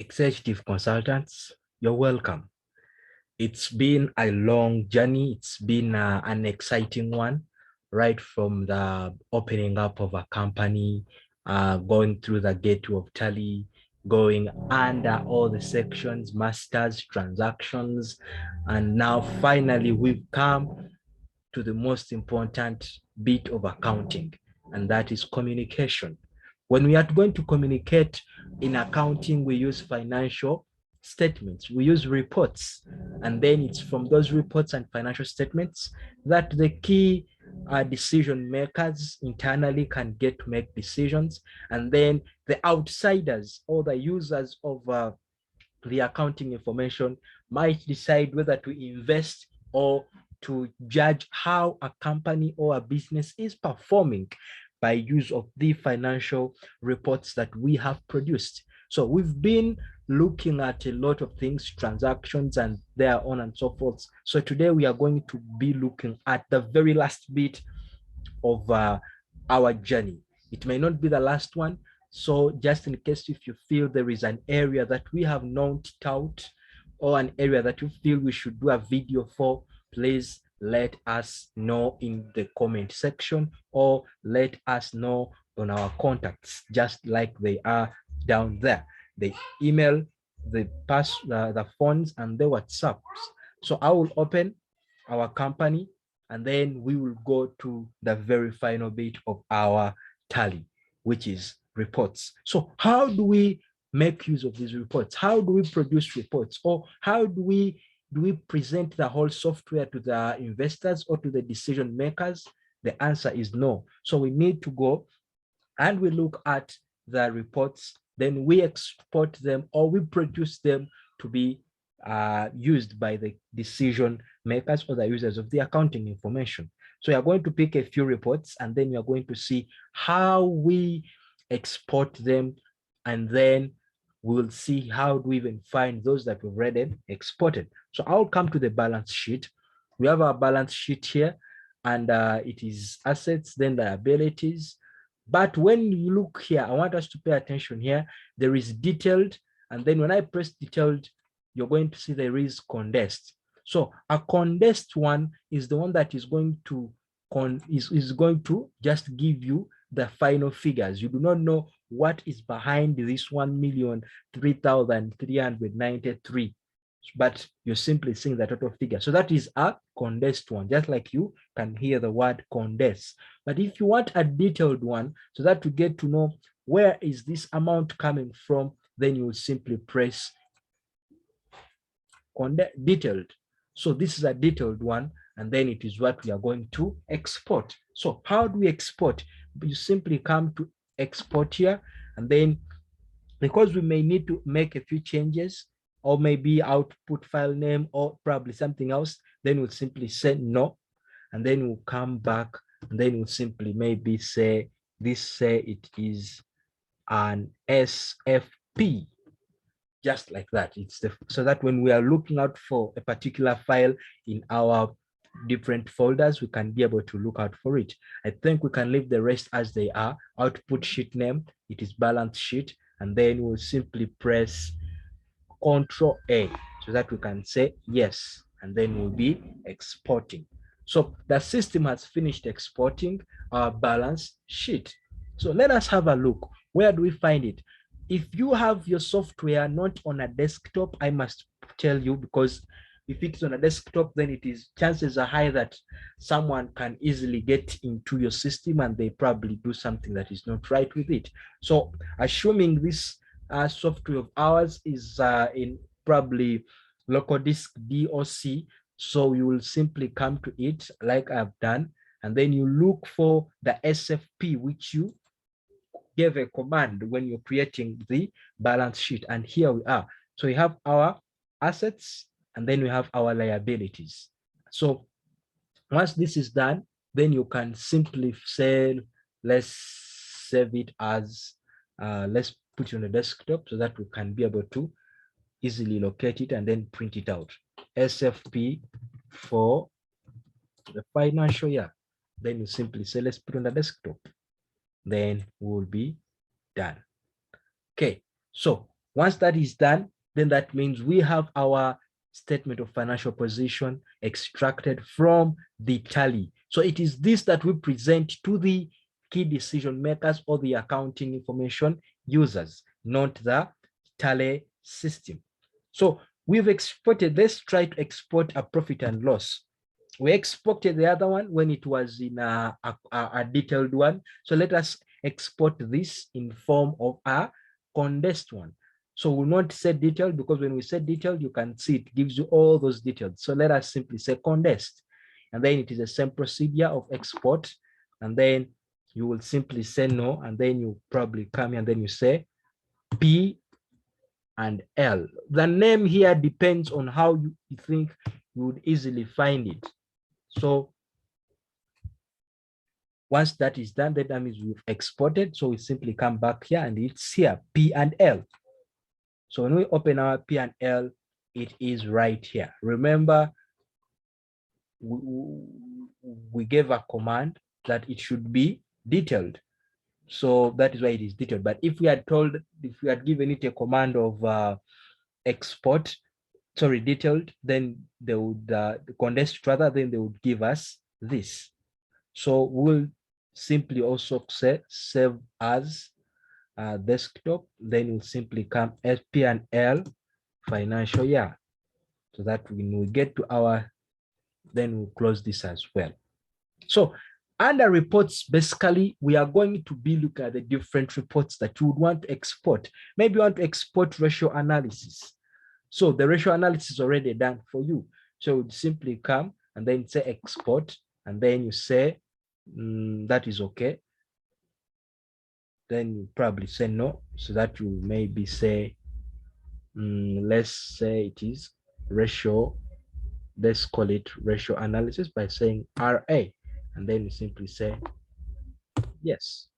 Executive consultants, you're welcome. It's been a long journey. It's been an exciting one, right from the opening up of a company, going through the gateway of Tally, going under all the sections, masters, transactions, and now finally we've come to the most important bit of accounting, and that is communication. When we are going to communicate in accounting, we use financial statements, we use reports, and then it's from those reports and financial statements that the key decision makers internally can get to make decisions, and then the outsiders or the users of the accounting information might decide whether to invest or to judge how a company or a business is performing by use of the financial reports that we have produced. So we've been looking at a lot of things, transactions and their on and so forth. So today we are going to be looking at the very last bit of our journey. It may not be the last one. So just in case if you feel there is an area that we have not out or an area that you feel we should do a video for, please let us know in the comment section or let us know on our contacts, just like they are down there. The email, the phones and the WhatsApps. So I will open our company and then we will go to the very final bit of our tally, which is reports. So how do we make use of these reports? How do we produce reports? Or how do we present the whole software to the investors or to the decision makers? The answer is no. So we need to go and we look at the reports, then we export them or we produce them to be used by the decision makers or the users of the accounting information. So you're going to pick a few reports and then you're going to see how we export them, and then we'll see how do we even find those that we've already exported. So I'll come to the balance sheet. We have our balance sheet here, and it is assets, then liabilities. But when you look here, I want us to pay attention here. There is detailed, and then when I press detailed, you're going to see there is condensed. So a condensed one is the one that is going to just give you the final figures. You do not know what is behind this 1,003,393, but you're simply seeing the total figure. So that is a condensed one, just like you can hear the word condense. But if you want a detailed one, so that you get to know where is this amount coming from, then you will simply press detailed. So this is a detailed one, and then it is what we are going to export. So how do we export? You simply come to export here, and then because we may need to make a few changes or maybe output file name or probably something else, then we'll simply say no, and then we'll come back, and then we'll simply maybe say it is an SFP, just like that. It's so that when we are looking out for a particular file in our different folders, we can be able to look out for it. I think we can leave the rest as they are. Output sheet name, it is balance sheet, and then we'll simply press Ctrl A so that we can say yes, and then we'll be exporting. So the system has finished exporting our balance sheet. So let us have a look. Where do we find it? If you have your software not on a desktop, I must tell you, because if it's on a desktop, then it is chances are high that someone can easily get into your system and they probably do something that is not right with it. So assuming this software of ours is in probably local disk D or C, so you will simply come to it like I've done, and then you look for the SFP, which you gave a command when you're creating the balance sheet. And here we are. So we have our assets, and then we have our liabilities. So once this is done, then you can simply say, let's save it as, let's put it on the desktop so that we can be able to easily locate it and then print it out. SFP for the financial year. Then you simply say, let's put it on the desktop. Then we'll be done. Okay, so Once that is done, then that means we have our statement of financial position extracted from the tally. So it is this that we present to the key decision makers or the accounting information users, not the tally system. So we've exported, let's try to export a profit and loss. We exported the other one when it was in a detailed one. So let us export this in form of a condensed one. So we'll not say detailed, because when we say detailed, you can see it gives you all those details. So let us simply say condensed. And then it is the same procedure of export. And then you will simply say no. And then you probably come here and then you say P and L. The name here depends on how you think you would easily find it. So once that is done, that means we've exported. So we simply come back here and it's here, P and L. So when we open our P and L, it is right here. Remember, we gave a command that it should be detailed. So that is why it is detailed. But if we had given it a command of export, sorry, detailed, then they would condensed rather, then they would give us this. So we'll simply also say save as desktop, then we'll simply come SP and L financial year. So that when we get to our, then we'll close this as well. So under reports, basically, we are going to be looking at the different reports that you would want to export. Maybe you want to export ratio analysis. So the ratio analysis is already done for you. So you would simply come and then say export, and then you say that is okay. Then you probably say no, so that you maybe say, let's say it is ratio, let's call it ratio analysis by saying RA, and then you simply say yes.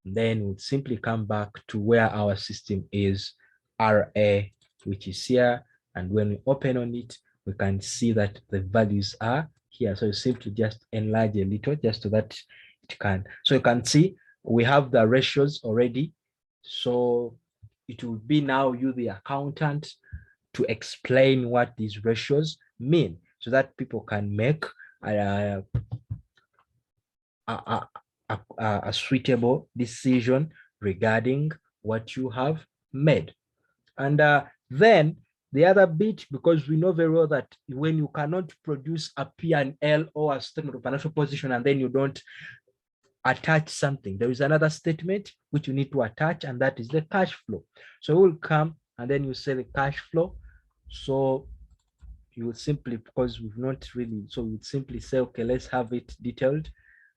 And then we'll simply come back to where our system is, RA, which is here. And when we open on it, we can see that the values are here. So you simply just enlarge a little just so that it can. So you can see we have the ratios already. So it will be now you, the accountant, to explain what these ratios mean so that people can make a suitable decision regarding what you have made. And then the other bit, because we know very well that when you cannot produce a P&L or a statement of financial position and then you don't attach something, there is another statement which you need to attach, and that is the cash flow. So we'll come and then you say the cash flow. So you will simply, because we've not really, so we'd simply say, okay, let's have it detailed.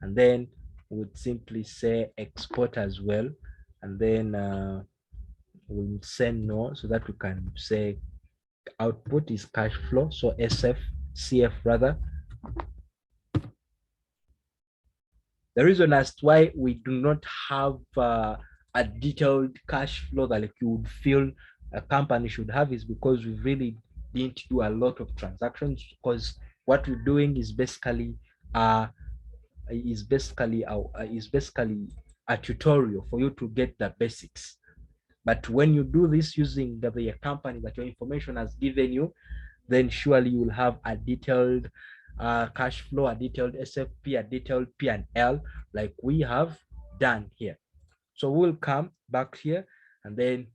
And then we'd simply say export as well. And then we'll say no, so that we can say output is cash flow. So CF rather. The reason as to why we do not have a detailed cash flow that like you would feel a company should have is because we really didn't do a lot of transactions, because what we're doing is basically a tutorial for you to get the basics. But when you do this using the company that your information has given you, then surely you will have a detailed cash flow, a detailed SFP, a detailed P&L like we have done here. So we'll come back here, and then,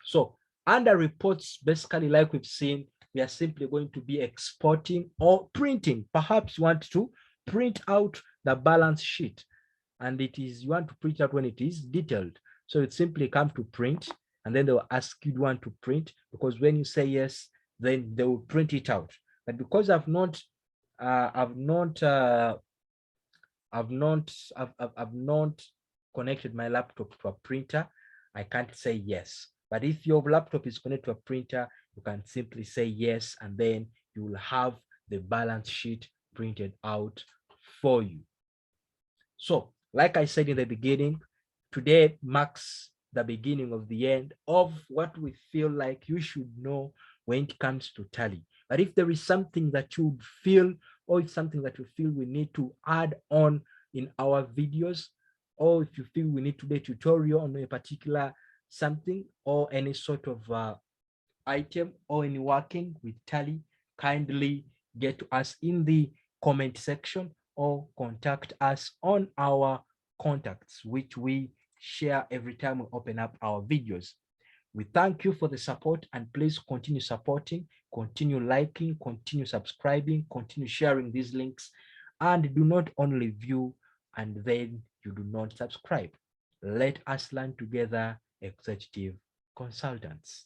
so under reports, basically like we've seen, we are simply going to be exporting or printing. Perhaps you want to print out the balance sheet, and it is, you want to print out when it is detailed. So it simply come to print, and then they'll ask you, do you want to print? Because when you say yes, then they will print it out. But because I've not connected my laptop to a printer, I can't say yes. But if your laptop is connected to a printer, you can simply say yes, and then you will have the balance sheet printed out for you. So, like I said in the beginning, today marks the beginning of the end of what we feel like you should know when it comes to Tally. But if there is something that you would feel, or it's something that you feel we need to add on in our videos, or if you feel we need to do a tutorial on a particular something or any sort of item or any working with Tally, kindly get to us in the comment section or contact us on our contacts, which we share every time we open up our videos. We thank you for the support, and please continue supporting, continue liking, continue subscribing, continue sharing these links, and do not only view and then you do not subscribe. Let us learn together, executive consultants.